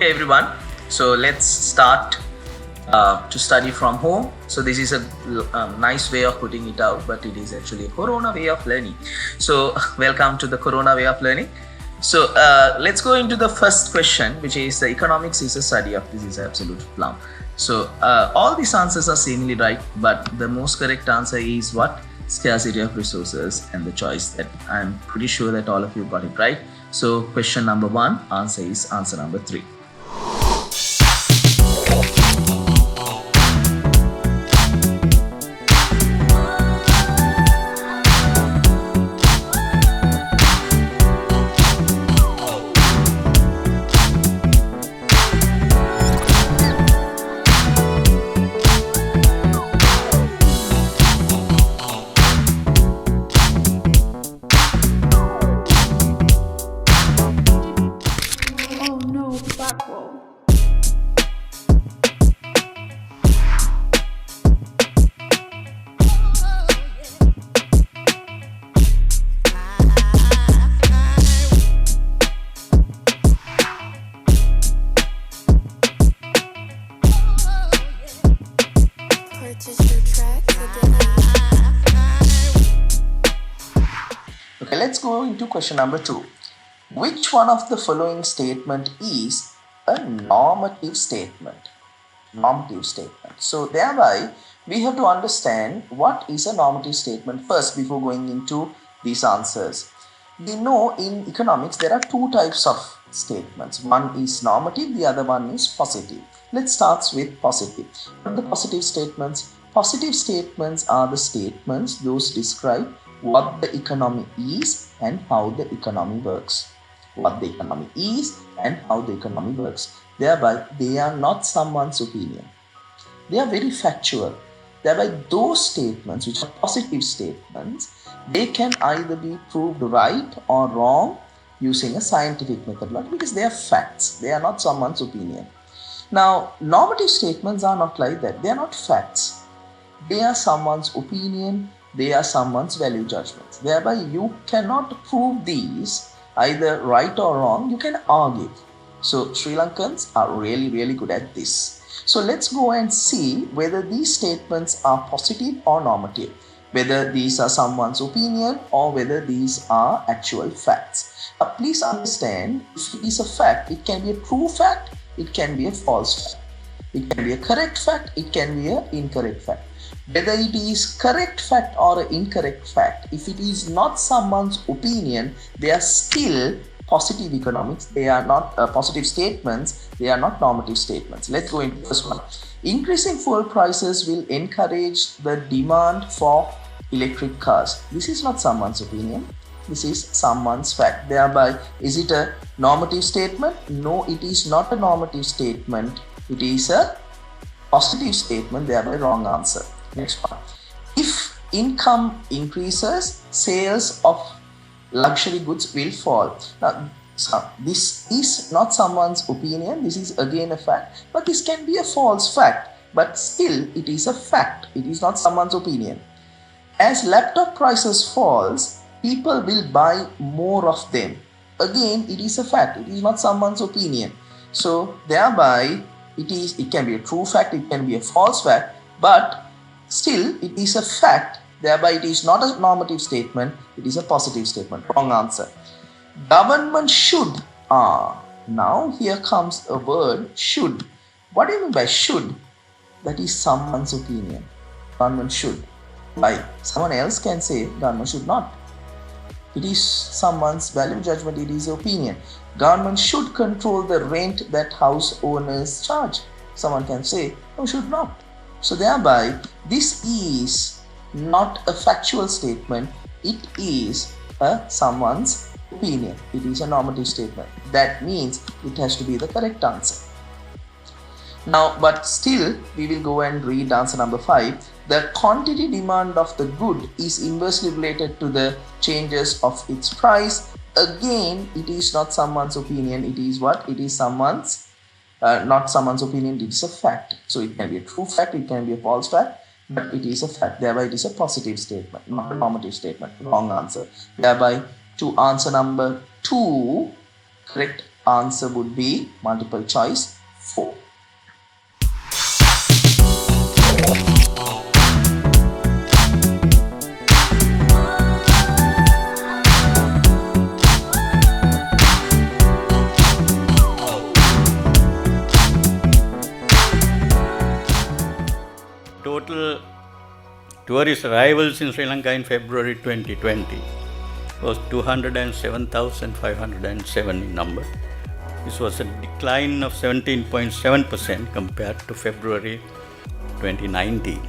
Okay, everyone. So let's start to study from home. So this is a nice way of putting it out, but it is actually a Corona way of learning. So welcome to the Corona way of learning. So let's go into the first question, which is the economics is a study of this is absolute plum. So all these answers are seemingly right, but the most correct answer is what? Scarcity of resources, and the choice that I'm pretty sure that all of you got it right. So question number 1, answer is answer number 3. Factual. Okay, let's go into question number 2. Which one of the following statement is a normative statement? Normative statement. So thereby we have to understand what is a normative statement first before going into these answers. We know in economics there are two types of statements. One is normative, the other one is positive. Let's start with positive. What are the positive statements? Positive statements are the statements those describe what the economy is and how the economy works. What the economy is and how the economy works. Thereby, they are not someone's opinion. They are very factual. Thereby, those statements, which are positive statements, they can either be proved right or wrong using a scientific methodology because they are facts. They are not someone's opinion. Now, normative statements are not like that. They are not facts. They are someone's opinion. They are someone's value judgments. Thereby, you cannot prove these either right or wrong. You can argue. So Sri Lankans are really good at this. So let's go and see whether these statements are positive or normative, whether these are someone's opinion or whether these are actual facts. Please understand, if it is a fact, it can be a true fact, it can be a false fact. It can be a correct fact, it can be an incorrect fact. Whether it is correct fact or an incorrect fact, if it is not someone's opinion, they are still positive economics. They are not positive statements. They are not normative statements. Let's go into this one. Increasing fuel prices will encourage the demand for electric cars. This is not someone's opinion. This is someone's fact. Thereby, is it a normative statement? No, it is not a normative statement. It is a positive statement. Thereby, wrong answer. Next one. If income increases, sales of luxury goods will fall. Now, this is not someone's opinion. This is again a fact, but this can be a false fact. But still, it is a fact. It is not someone's opinion. As laptop prices falls, people will buy more of them. Again, it is a fact. It is not someone's opinion. So thereby, it can be a true fact. It can be a false fact. But still, it is a fact. Thereby, it is not a normative statement. It is a positive statement. Wrong answer. Government should. Now here comes a word should. What do you mean by should? That is someone's opinion. Government should. Why? Someone else can say government should not. It is someone's value judgment. It is opinion. Government should control the rent that house owners charge. Someone can say no, should not. So thereby, this is not a factual statement. It is someone's opinion. It is a normative statement. That means it has to be the correct answer. Now, but still, we will go and read answer number 5. The quantity demand of the good is inversely related to the changes of its price. Again, it is not someone's opinion. It is what? It is someone's not someone's opinion. It is a fact. So it can be a true fact, it can be a false fact, but it is a fact. Thereby it is a positive statement, not a normative statement. Wrong answer. Thereby, to answer number 2, correct answer would be multiple choice 4. Total tourist arrivals in Sri Lanka in February 2020 was 207,507 in number. This was a decline of 17.7% compared to February 2019.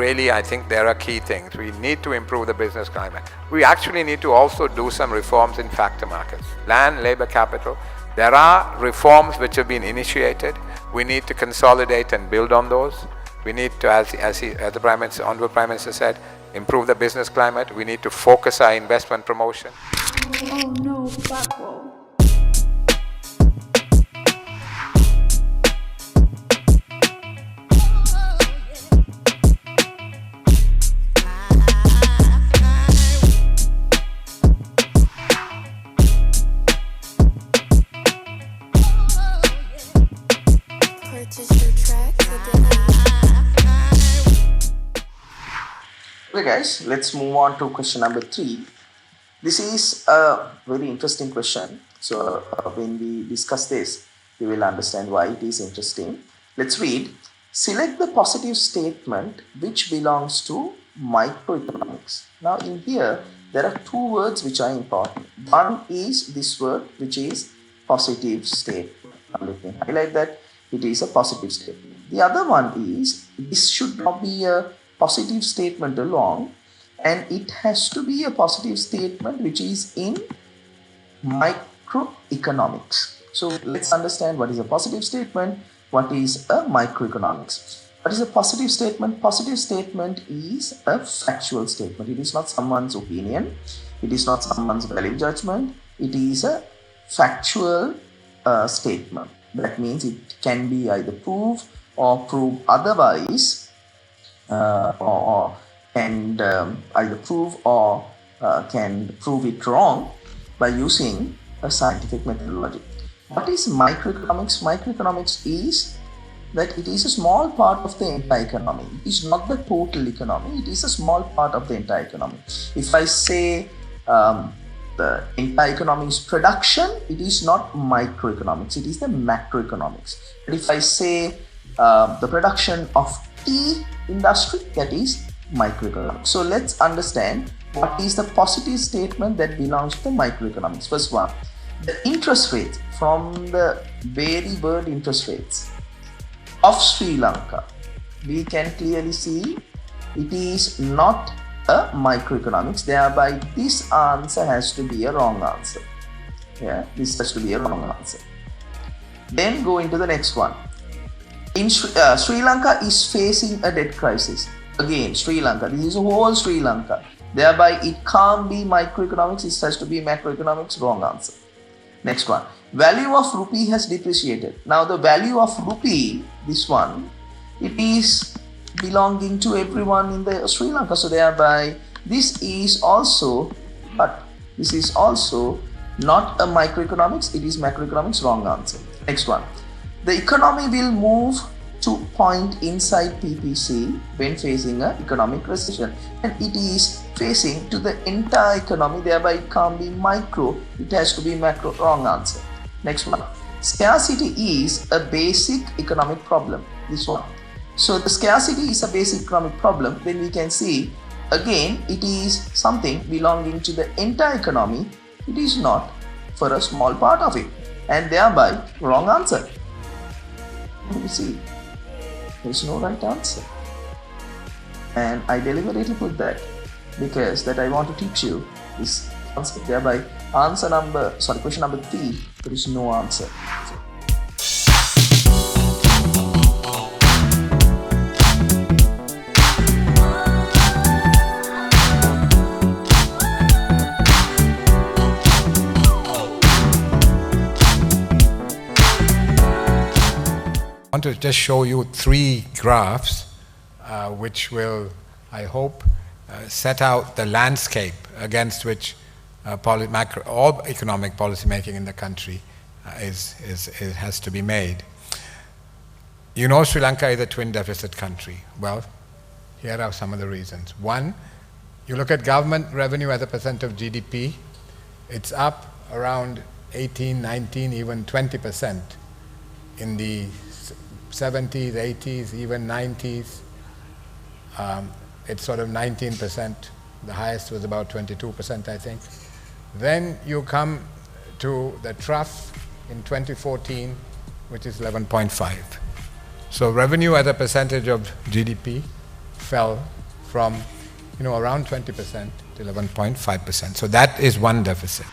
Really, I think there are key things. We need to improve the business climate. We actually need to also do some reforms in factor markets. Land, labor, capital. There are reforms which have been initiated. We need to consolidate and build on those. We need to, as the Honorable Prime Minister said, improve the business climate. We need to focus our investment promotion. Oh no, factual. Okay guys, let's move on to question number 3. This is a very interesting question. So when we discuss this, you will understand why it is interesting. Let's read. Select the positive statement which belongs to microeconomics. Now in here, there are 2 words which are important. One is this word which is positive statement. Now let me highlight that it is a positive statement. The other one is this should not be a positive statement alone, and it has to be a positive statement which is in microeconomics. So let's understand what is a positive statement, what is a microeconomics. What is a positive statement? Positive statement is a factual statement. It is not someone's opinion. It is not someone's value judgment. It is a factual statement. That means it can be either prove or prove otherwise, or can either prove or can prove it wrong by using a scientific methodology. What is microeconomics? Microeconomics is that it is a small part of the entire economy. It is not the total economy. It is a small part of the entire economy. If I say the entire economy is production, it is not microeconomics. It is the macroeconomics. But if I say the production of tea industry, that is microeconomics. So let's understand what is the positive statement that belongs to microeconomics. First one, the interest rates, from the very word interest rates of Sri Lanka, we can clearly see it is not a microeconomics. Thereby this answer has to be a wrong answer. Yeah, this has to be a wrong answer. Then go into the next one. In Sri Lanka is facing a debt crisis. Again, Sri Lanka. This is a whole Sri Lanka. Thereby, it can't be microeconomics. It has to be macroeconomics. Wrong answer. Next one. Value of rupee has depreciated. Now, the value of rupee, this one, it is belonging to everyone in the Sri Lanka. So, thereby, this is also, but this is also not a microeconomics. It is macroeconomics. Wrong answer. Next one. The economy will move to point inside PPC when facing an economic recession, and it is facing to the entire economy. Thereby it can't be micro, it has to be macro. Wrong answer. Next one. Scarcity is a basic economic problem. This one. So the scarcity is a basic economic problem. Then we can see again it is something belonging to the entire economy. It is not for a small part of it, and thereby wrong answer. You see, there is no right answer, and I deliberately put that because that I want to teach you this concept. Thereby, question number 3, there is no answer. to just show you 3 graphs which will, I hope, set out the landscape against which all economic policy making in the country has to be made. You know Sri Lanka is a twin deficit country. Well, here are some of the reasons. One, you look at government revenue as a percent of GDP, it's up around 18, 19, even 20% in the 70s, 80s, even 90s. It's sort of 19%. The highest was about 22%, I think. Then you come to the trough in 2014, which is 11.5. So revenue as a percentage of GDP fell from around 20% to 11.5%. So that is one deficit.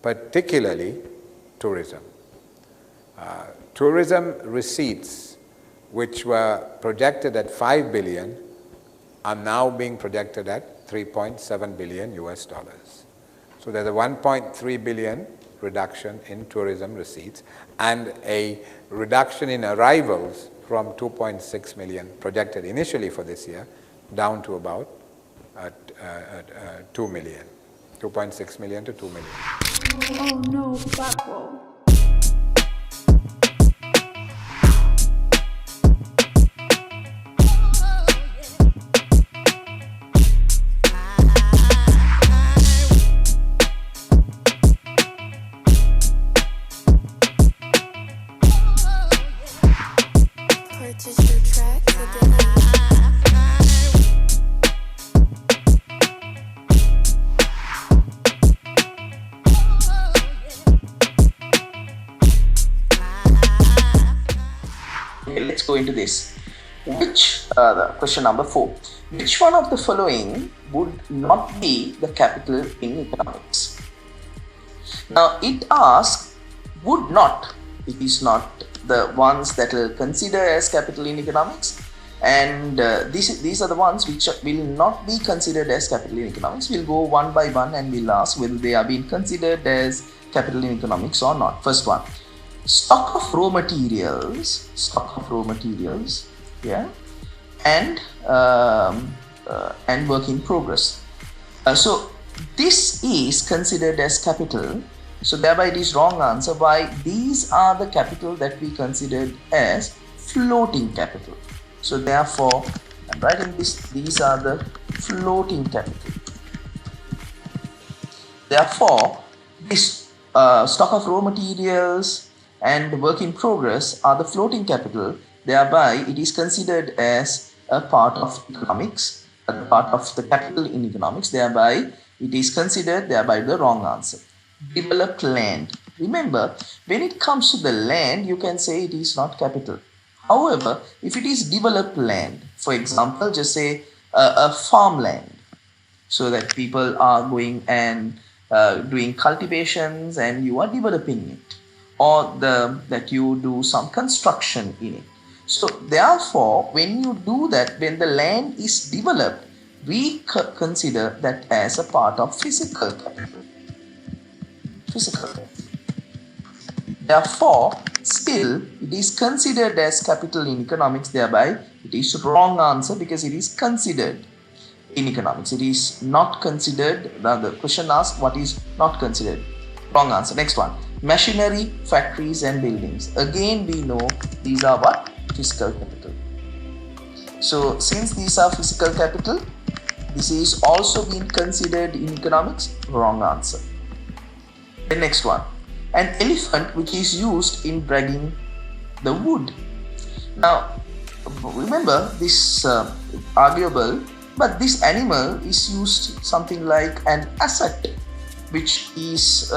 Particularly tourism. Tourism receipts, which were projected at 5 billion, are now being projected at 3.7 billion US dollars. So there's a 1.3 billion reduction in tourism receipts and a reduction in arrivals from 2.6 million projected initially for this year down to about 2 million. 2.6 million to 2 million. Oh no, factual. Purchase your track today. Okay, let's go into this. The question number 4. Which one of the following would not be the capital in economics? Now it asks would not. It is not the ones that are considered as capital in economics, and these are the ones which will not be considered as capital in economics. We'll go one by one and we'll ask whether they are being considered as capital in economics or not. First one, stock of raw materials, yeah, and work in progress. So this is considered as capital. So thereby it is wrong answer. Why? These are the capital that we considered as floating capital. So therefore, I'm writing this, these are the floating capital. Therefore, this stock of raw materials and work in progress are the floating capital. Thereby it is considered as a part of economics, a part of the capital in economics. Thereby it is considered thereby the wrong answer. Developed land. Remember, when it comes to the land, you can say it is not capital. However, if it is developed land, for example, just say a farmland, so that people are going and doing cultivations and you are developing it, or that you do some construction in it. So therefore, when you do that, when the land is developed, we consider that as a part of physical capital. Therefore, still it is considered as capital in economics. Thereby it is wrong answer because it is considered in economics. It is not considered. The question asks what is not considered. Wrong answer. Next one, machinery, factories and buildings. Again we know these are what? Physical capital. So since these are physical capital, this is also being considered in economics. Wrong answer. The next one, an elephant which is used in dragging the wood. Now remember this arguable, but this animal is used something like an asset, which is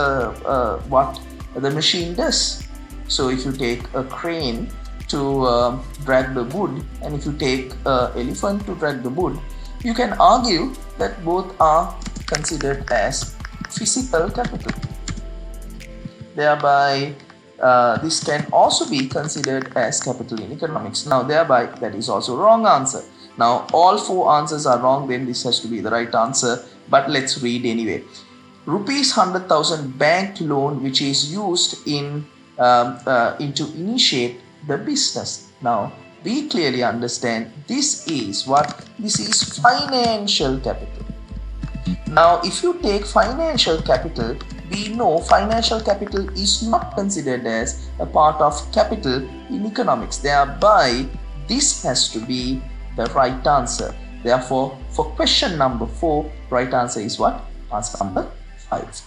what the machine does. So if you take a crane to drag the wood and if you take an elephant to drag the wood, you can argue that both are considered as physical capital. Thereby this can also be considered as capital in economics. Now, thereby, that is also wrong answer. Now, all four answers are wrong, then this has to be the right answer. But let's read anyway. Rupees 100,000 bank loan which is used in to initiate the business. Now, we clearly understand this is what? This is financial capital. Now, if you take financial capital, we know financial capital is not considered as a part of capital in economics. Thereby, this has to be the right answer. Therefore, for question number 4, right answer is what? Answer number 5.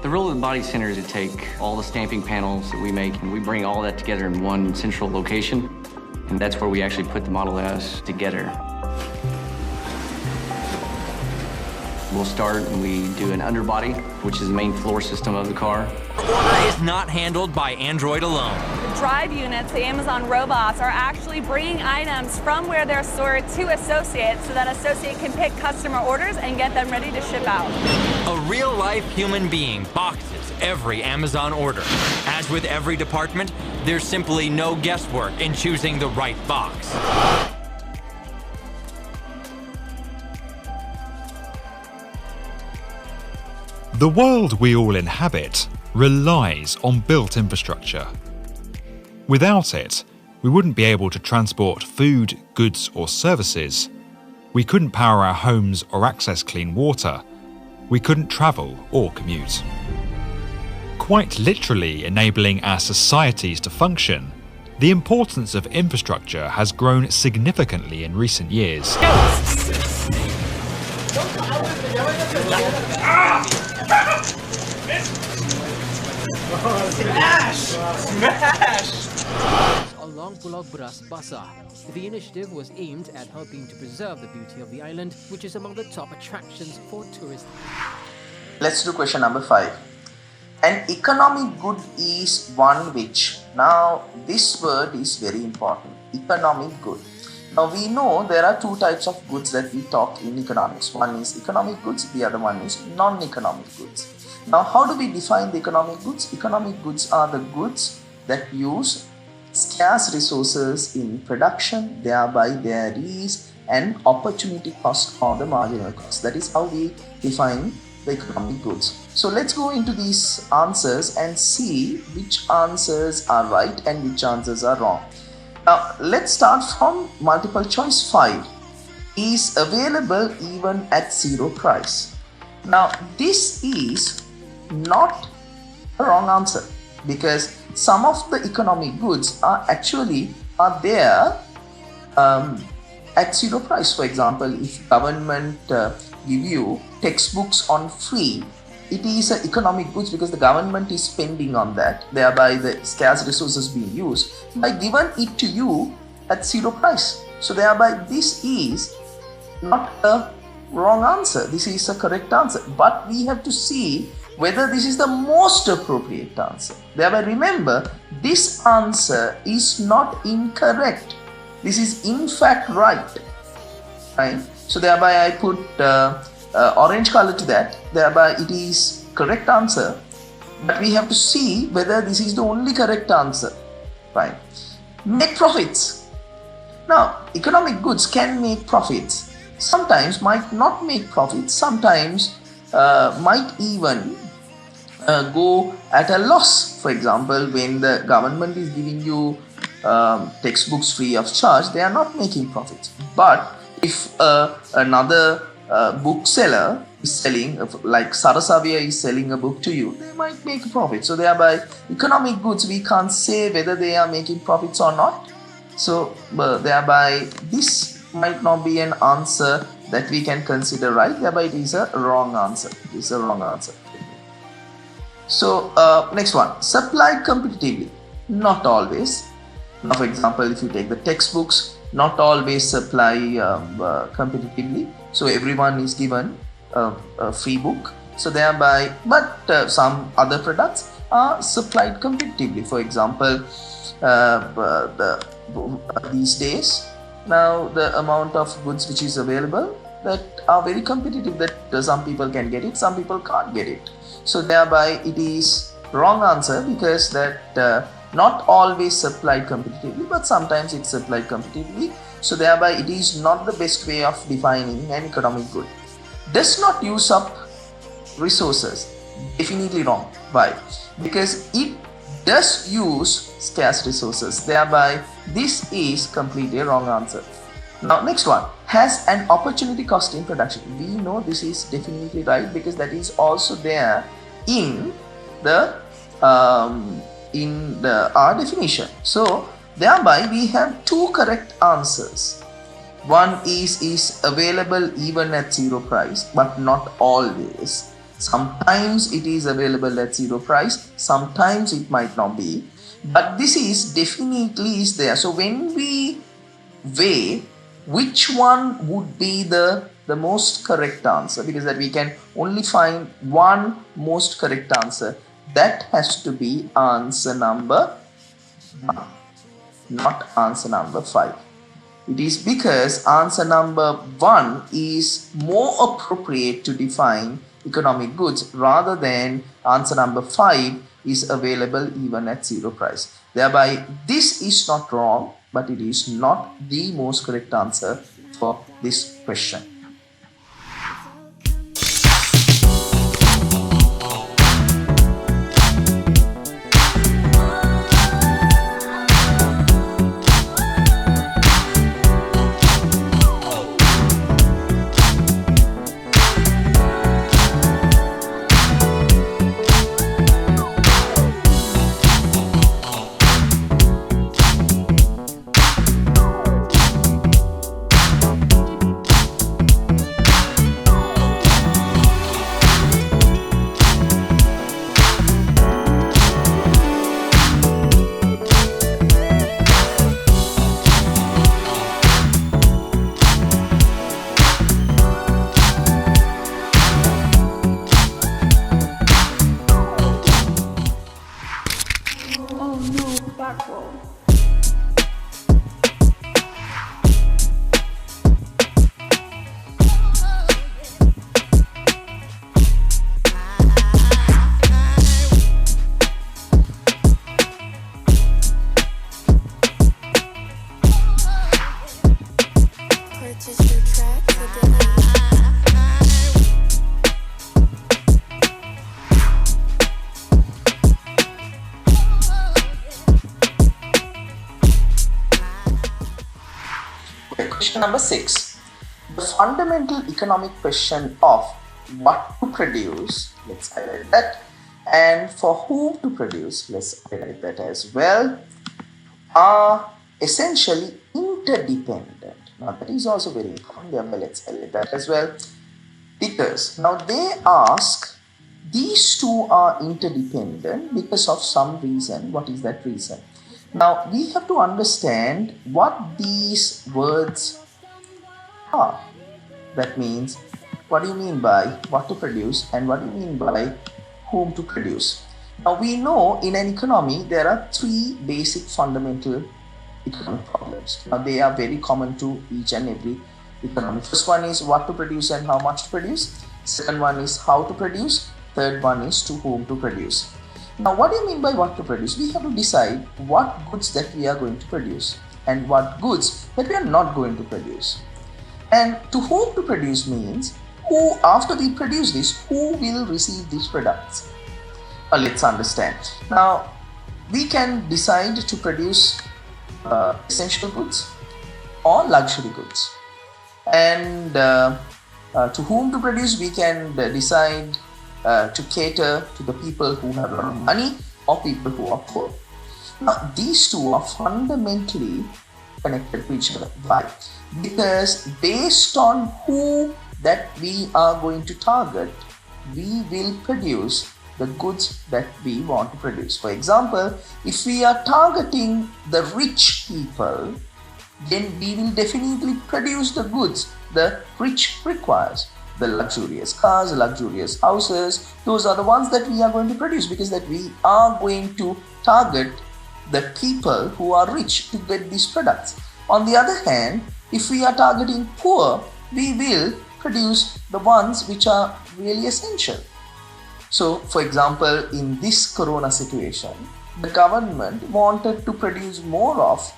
The role of the body center is to take all the stamping panels that we make and we bring all that together in one central location. And that's where we actually put the Model S together. We'll start and we do an underbody, which is the main floor system of the car. Order is not handled by Android alone. The drive units, the Amazon robots, are actually bringing items from where they're stored to Associate so that Associate can pick customer orders and get them ready to ship out. A real-life human being boxes every Amazon order. As with every department, there's simply no guesswork in choosing the right box. The world we all inhabit relies on built infrastructure. Without it, we wouldn't be able to transport food, goods, or services. We couldn't power our homes or access clean water. We couldn't travel or commute. Quite literally enabling our societies to function, the importance of infrastructure has grown significantly in recent years. Along Pulau Beras Basah, the initiative was aimed at helping to preserve the beauty of the island, which is among the top attractions for tourists. Let's do question number 5. An economic good is one which, now this word is very important, economic good. Now we know there are two types of goods that we talk in economics. One is economic goods, the other one is non-economic goods. Now how do we define the economic goods? Economic goods are the goods that use scarce resources in production, thereby there is an opportunity cost or the marginal cost. That is how we define the economic goods. So let's go into these answers and see which answers are right and which answers are wrong. Now let's start from multiple choice 5. Is available even at zero price. Now this is not a wrong answer because some of the economic goods are there at zero price. For example, if government give you textbooks on free, it is an economic goods because the government is spending on that, thereby the scarce resources being used by given it to you at zero price. So thereby this is not a wrong answer, this is a correct answer, but we have to see whether this is the most appropriate answer. Thereby remember, this answer is not incorrect, this is in fact right. So thereby I put orange color to that, thereby it is correct answer, but we have to see whether this is the only correct answer. Make profits. Now economic goods can make profits, sometimes might not make profits, sometimes might even go at a loss. For example, when the government is giving you textbooks free of charge, they are not making profits. But if another bookseller is selling, like Sarasavia is selling a book to you, they might make a profit. So thereby economic goods, we can't say whether they are making profits or not. So thereby this might not be an answer that we can consider right, thereby it is a wrong answer. It is a wrong answer. So next one, supplied competitively. Not always. Now, for example, if you take the textbooks, not always supply competitively. So everyone is given a free book. So thereby, but some other products are supplied competitively. For example, these days, now the amount of goods which is available that are very competitive, that some people can get it, some people can't get it. So thereby it is wrong answer, because that not always supplied competitively, but sometimes it's supplied competitively. So thereby it is not the best way of defining an economic good. Does not use up resources, definitely wrong. Why? Because it does use scarce resources, thereby this is completely a wrong answer. Now next one, has an opportunity cost in production. We know this is definitely right, because that is also there in the our definition. So thereby we have two correct answers. One is available even at zero price, but not always. Sometimes it is available at zero price, sometimes it might not be, but this is definitely is there. So when we weigh which one would be the most correct answer, because that we can only find one most correct answer, that has to be answer number 1, not answer number 5. It is because answer number 1 is more appropriate to define economic goods, rather than answer number 5 is available even at zero price. Thereby this is not wrong, but it is not the most correct answer for this question. Oh no, factual. Purchase your track today. Okay, question number 6. The fundamental economic question of what to produce, let's highlight that, and for whom to produce, let's highlight that as well, are essentially interdependent. Now that is also very important, thereby let's highlight that as well. Because now they ask, these two are interdependent because of some reason. What is that reason? Now we have to understand what these words are. That means, what do you mean by what to produce, and what do you mean by whom to produce? Now we know in an economy there are 3 basic fundamental economic problems. Now they are very common to each and every economy. First one is what to produce and how much to produce. Second one is how to produce. Third one is to whom to produce. Now what do you mean by what to produce? We have to decide what goods that we are going to produce and what goods that we are not going to produce. And to whom to produce means, who, after we produce this, who will receive these products? Now let's understand. Now we can decide to produce essential goods or luxury goods, and to whom to produce, we can decide to cater to the people who have a lot of money or people who are poor. Now these two are fundamentally connected to each other. Why? Because based on who that we are going to target, we will produce the goods that we want to produce. For example, if we are targeting the rich people, then we will definitely produce the goods the rich requires. The luxurious cars, luxurious houses, those are the ones that we are going to produce, because that we are going to target the people who are rich to get these products. On the other hand, if we are targeting poor, we will produce the ones which are really essential. So, for example, in this corona situation, the government wanted to produce more of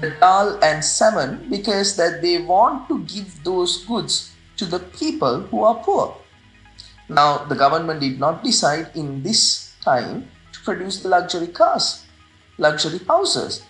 the dal and salmon because that they want to give those goods to the people who are poor. Now, the government did not decide in this time to produce the luxury cars, luxury houses.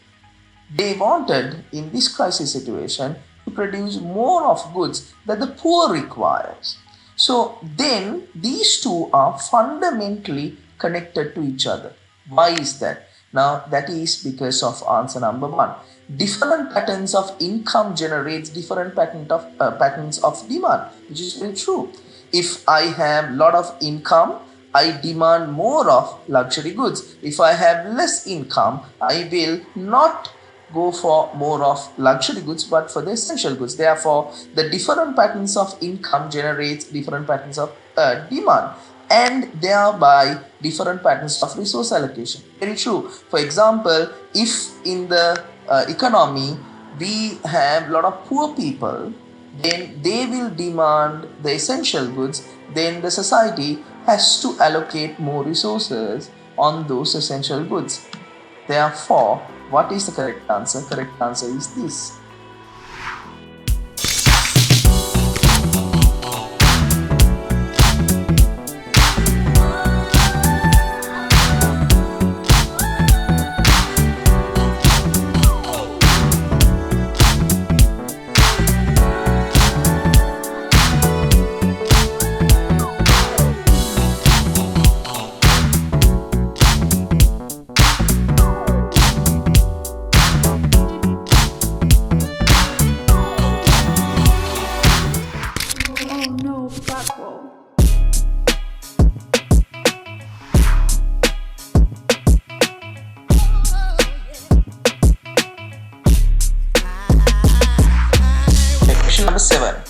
They wanted, in this crisis situation, to produce more of goods that the poor requires. So then these two are fundamentally connected to each other. Why is that? Now that is because of answer number 1. Different patterns of income generates different patterns of demand, which is very true. If I have lot of income, I demand more of luxury goods. If I have less income, I will not go for more of luxury goods but for the essential goods. Therefore, the different patterns of income generates different patterns of demand, and thereby different patterns of resource allocation. Very true. For example, if in the economy we have a lot of poor people, then they will demand the essential goods, then the society has to allocate more resources on those essential goods. Therefore, what is the correct answer? Correct answer is this. Oh no, factual. Question number 7.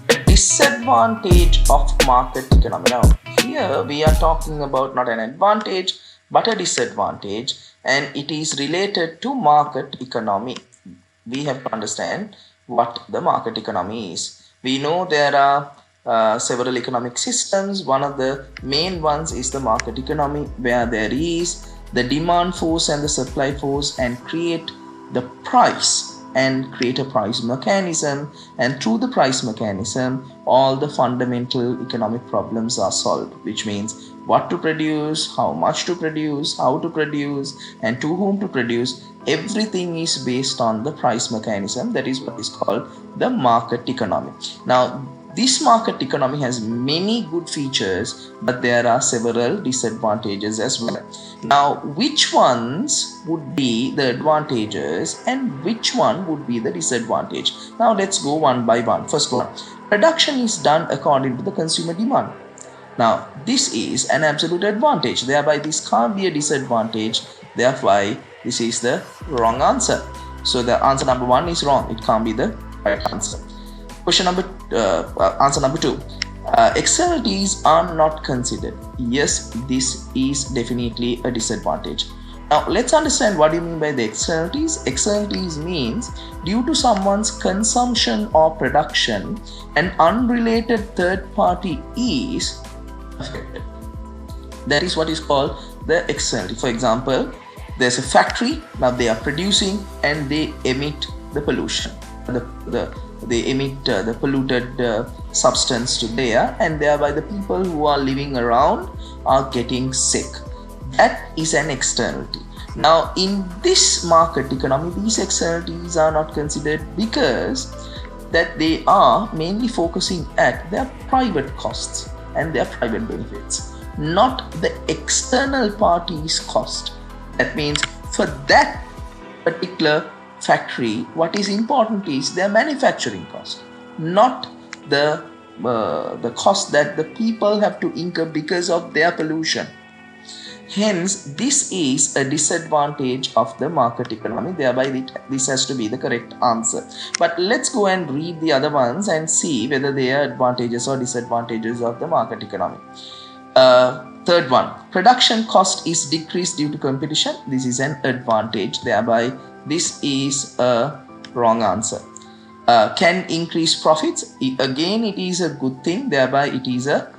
The disadvantage of market economy. Now, here we are talking about not an advantage but a disadvantage, and it is related to market economy. We have to understand what the market economy is. We know there are several economic systems. One of the main ones is the market economy, where there is the demand force and the supply force and create the price and create a price mechanism, and through the price mechanism all the fundamental economic problems are solved, which means what to produce, how much to produce, how to produce, and to whom to produce. Everything is based on the price mechanism. That is what is called the market economy. Now, this market economy has many good features, but there are several disadvantages as well. Now, which ones would be the advantages and which one would be the disadvantage? Now, let's go one by one. First one, production is done according to the consumer demand. Now, this is an absolute advantage. Thereby, this can't be a disadvantage. Therefore, this is the wrong answer. So, the answer number 1 is wrong. It can't be the right answer. Answer number 2. Externalities are not considered. Yes, this is definitely a disadvantage. Now, let's understand what do you mean by the externalities. Externalities means due to someone's consumption or production, an unrelated third party is affected. That is what is called the externality. For example, there's a factory. Now they are producing and they emit the pollution. They emit the polluted substance to the air, and thereby the people who are living around are getting sick. That is an externality. Now, in this market economy, these externalities are not considered because that they are mainly focusing at their private costs and their private benefits, not the external party's cost. That means for that particular factory, what is important is their manufacturing cost, not the cost that the people have to incur because of their pollution. Hence, this is a disadvantage of the market economy. Thereby, this has to be the correct answer. But let's go and read the other ones and see whether they are advantages or disadvantages of the market economy. Third one, production cost is decreased due to competition. This is an advantage. Thereby, this is a wrong answer. Can increase profits. Again, it is a good thing. Thereby, it is a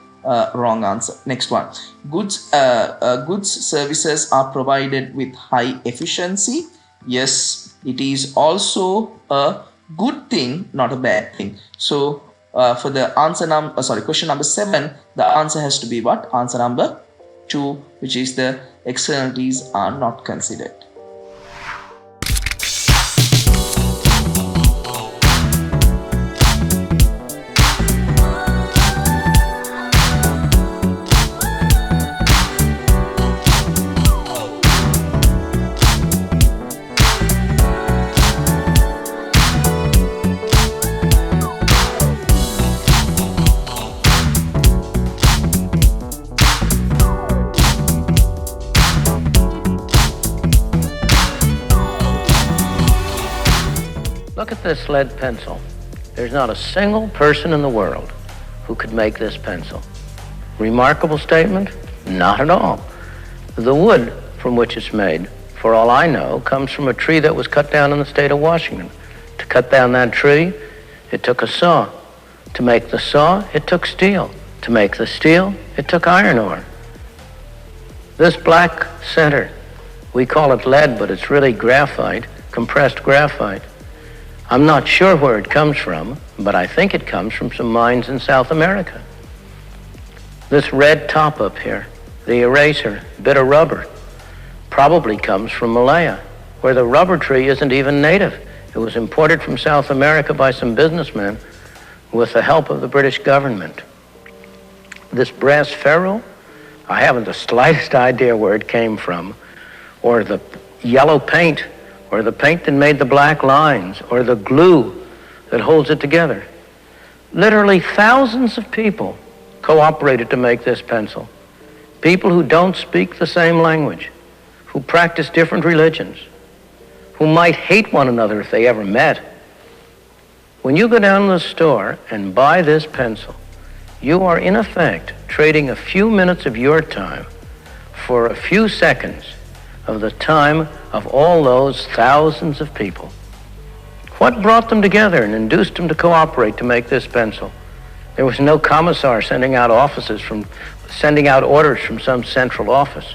wrong answer. Next one, goods services are provided with high efficiency. Yes, it is also a good thing, not a bad thing. So for the question number 7, the answer has to be what? Answer number 2, which is the externalities are not considered. Look at this lead pencil. There's not a single person in the world who could make this pencil. Remarkable statement? Not at all. The wood from which it's made, for all I know, comes from a tree that was cut down in the state of Washington. To cut down that tree, it took a saw. To make the saw, it took steel. To make the steel, it took iron ore. This black center, we call it lead, but it's really graphite, compressed graphite. I'm not sure where it comes from, but I think it comes from some mines in South America. This red top up here, the eraser, bit of rubber, probably comes from Malaya, where the rubber tree isn't even native. It was imported from South America by some businessmen with the help of the British government. This brass ferrule, I haven't the slightest idea where it came from, or the yellow paint, or the paint that made the black lines, or the glue that holds it together. Literally thousands of people cooperated to make this pencil. People who don't speak the same language, who practice different religions, who might hate one another if they ever met. When you go down to the store and buy this pencil, you are in effect trading a few minutes of your time for a few seconds of the time of all those thousands of people. What brought them together and induced them to cooperate to make this pencil? There was no commissar sending out orders from some central office.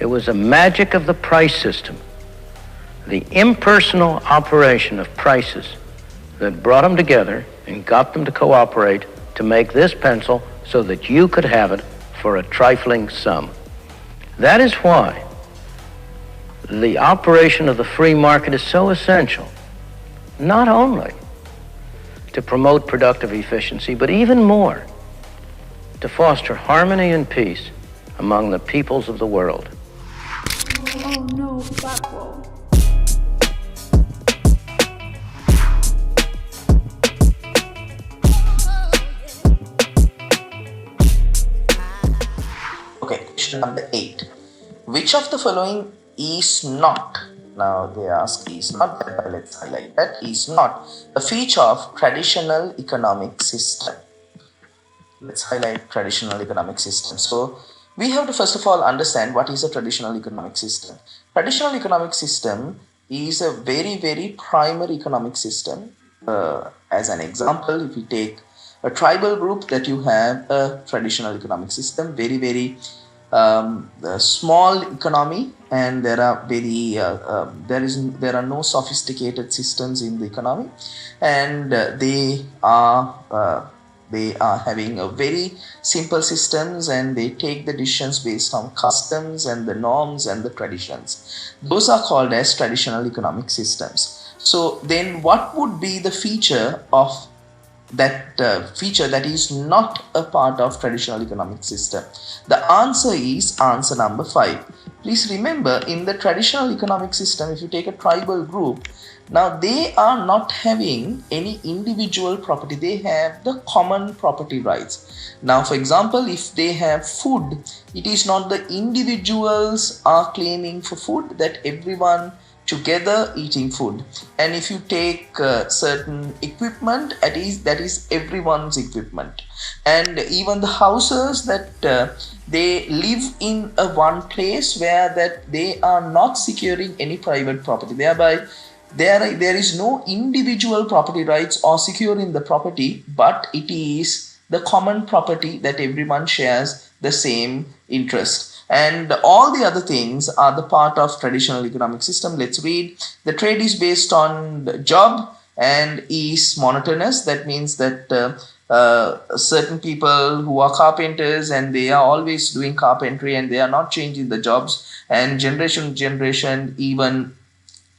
It was the magic of the price system, the impersonal operation of prices that brought them together and got them to cooperate to make this pencil so that you could have it for a trifling sum. That is why the operation of the free market is so essential, not only to promote productive efficiency, but even more, to foster harmony and peace among the peoples of the world. Oh no, factual. Okay, question number 8. Which of the following is not, now they ask is not, let's highlight that, is not a feature of traditional economic system. Let's highlight traditional economic system. So we have to first of all understand what is a traditional economic system. Traditional economic system is a very, very primary economic system. As an example, if you take a tribal group, that you have a traditional economic system, very, very small economy, and there are no sophisticated systems in the economy, and they are having a very simple systems, and they take the decisions based on customs and the norms and the traditions. Those are called as traditional economic systems. So then what would be the feature of feature that is not a part of traditional economic system? The answer is answer number 5. Please remember, in the traditional economic system, if you take a tribal group, now they are not having any individual property, they have the common property rights. Now, for example, if they have food, it is not the individuals are claiming for food, that everyone together eating food. And if you take certain equipment, that is everyone's equipment. And even the houses that they live in a one place where that they are not securing any private property, thereby there is no individual property rights or secure in the property, but it is the common property that everyone shares the same interest. And all the other things are the part of traditional economic system. Let's read. The trade is based on the job and is monotonous. That means that certain people who are carpenters and they are always doing carpentry and they are not changing the jobs, and generation to generation even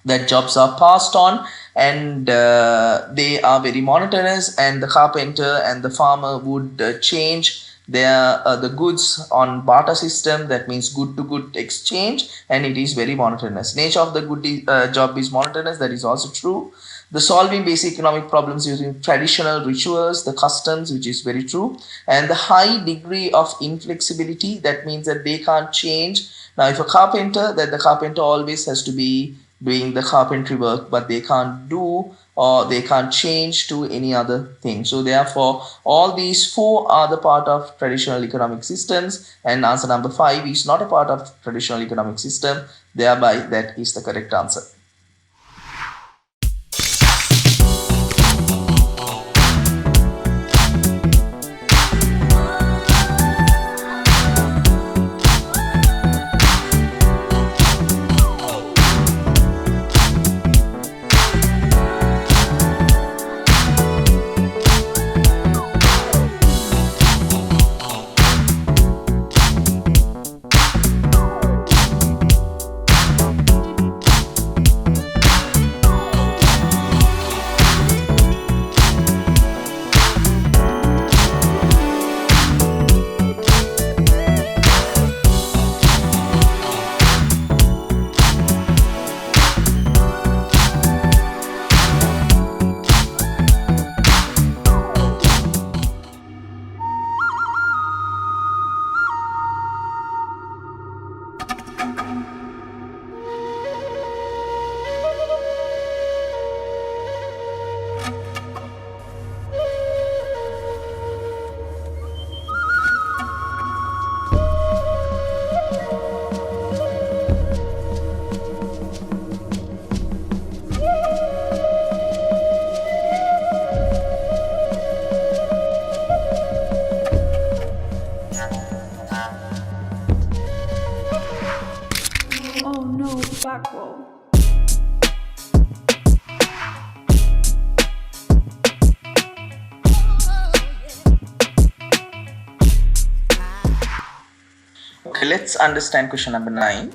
that jobs are passed on, and they are very monotonous, and the carpenter and the farmer would change their the goods on barter system. That means good to good exchange, and it is very monotonous. Nature of the good job is monotonous. That is also true. The solving basic economic problems using traditional rituals, the customs, which is very true, and the high degree of inflexibility. That means that they can't change. Now, if a carpenter, that the carpenter always has to be doing the carpentry work, but they can't do or they can't change to any other thing. So therefore, all these 4 are the part of traditional economic systems, and answer number 5 is not a part of traditional economic system. Thereby, that is the correct answer. Oh no, factual. Okay, let's understand question number 9.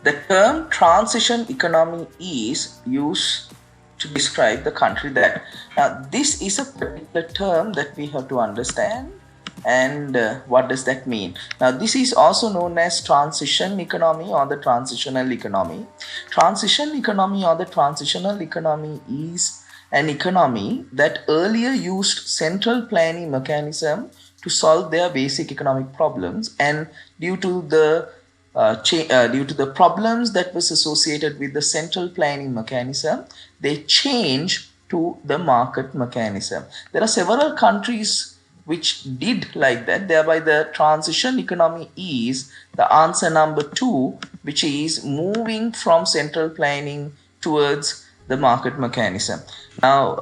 The term transition economy is used to describe the country that. Now, this is a particular term that we have to understand. And what does that mean? Now, this is also known as transition economy or the transitional economy. Transition economy or the transitional economy is an economy that earlier used central planning mechanism to solve their basic economic problems, and due to the problems that was associated with the central planning mechanism, they change to the market mechanism. There are several countries which did like that. Thereby, the transition economy is the answer number 2, which is moving from central planning towards the market mechanism. Now,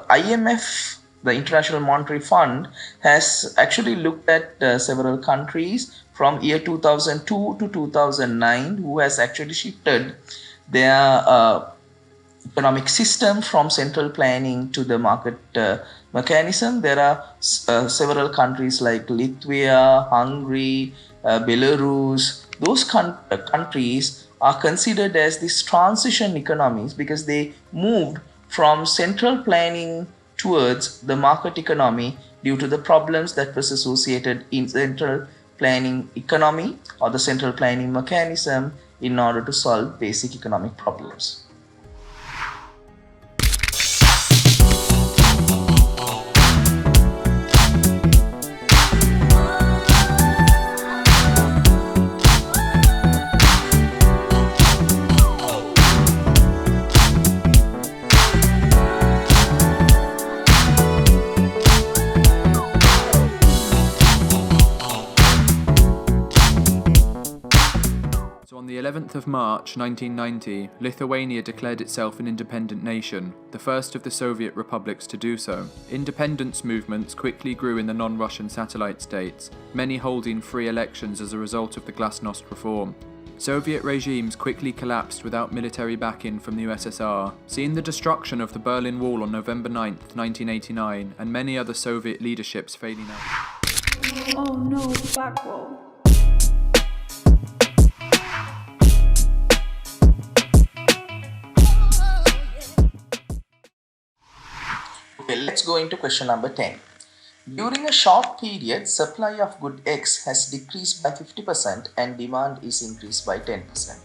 IMF, the International Monetary Fund, has actually looked at several countries from year 2002 to 2009 who has actually shifted their economic system from central planning to the market mechanism. There are several countries like Lithuania, Hungary, Belarus. Those countries are considered as these transition economies because they moved from central planning towards the market economy due to the problems that was associated in central planning economy or the central planning mechanism in order to solve basic economic problems. On the 11th of March 1990, Lithuania declared itself an independent nation, the first of the Soviet republics to do so. Independence movements quickly grew in the non-Russian satellite states, many holding free elections as a result of the Glasnost reform. Soviet regimes quickly collapsed without military backing from the USSR, seeing the destruction of the Berlin Wall on November 9, 1989, and many other Soviet leaderships fading out. Oh no, factual. Okay, let's go into question number 10. During a short period, supply of good X has decreased by 50% and demand is increased by 10%.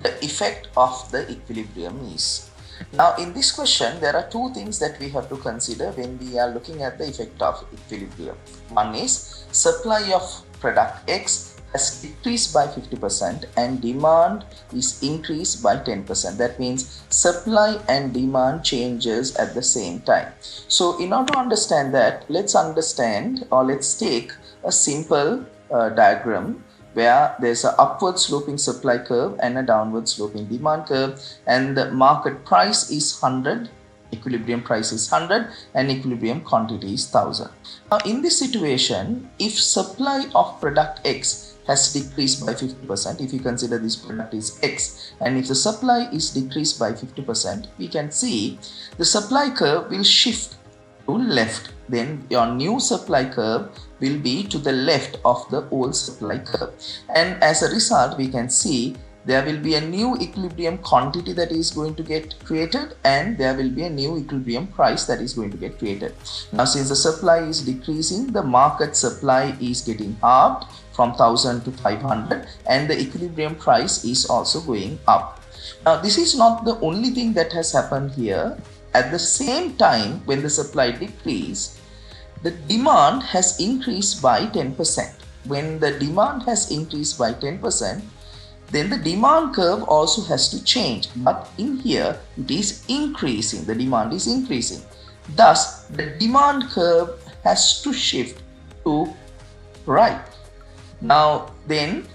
The effect of the equilibrium is. Now in this question, there are two things that we have to consider when we are looking at the effect of equilibrium. One is supply of product X has decreased by 50% and demand is increased by 10%. That means supply and demand changes at the same time. So in order to understand that, let's take a simple diagram where there's an upward sloping supply curve and a downward sloping demand curve, and the market price is 100, equilibrium price is 100, and equilibrium quantity is 1000. Now in this situation, if supply of product X has decreased by 50%, if you consider this product is X, and if the supply is decreased by 50%, we can see the supply curve will shift to left. Then your new supply curve will be to the left of the old supply curve. And as a result, we can see there will be a new equilibrium quantity that is going to get created, and there will be a new equilibrium price that is going to get created. Now since the supply is decreasing, the market supply is getting halved from 1000 to 500, and the equilibrium price is also going up. Now this is not the only thing that has happened here. At the same time, when the supply decreased, the demand has increased by 10%. When the demand has increased by 10%, then the demand curve also has to change, but in here it is increasing, the demand is increasing. Thus the demand curve has to shift to right. Now then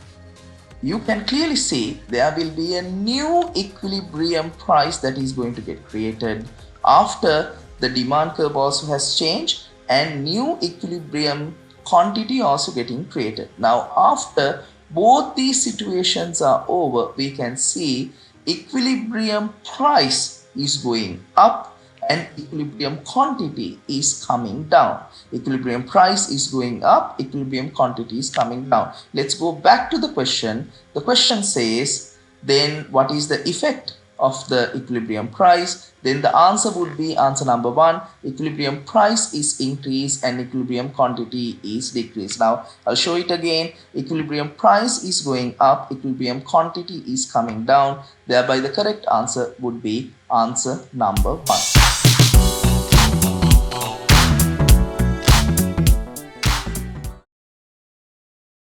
you can clearly see there will be a new equilibrium price that is going to get created after the demand curve also has changed, and new equilibrium quantity also getting created. Now after both these situations are over, we can see equilibrium price is going up and equilibrium quantity is coming down. Equilibrium price is going up, equilibrium quantity is coming down. Let's go back to the question. The question says, then what is the effect of the equilibrium price? Then the answer would be answer number 1, equilibrium price is increased and equilibrium quantity is decreased. Now I'll show it again. Equilibrium price is going up, equilibrium quantity is coming down. Thereby the correct answer would be answer number 1.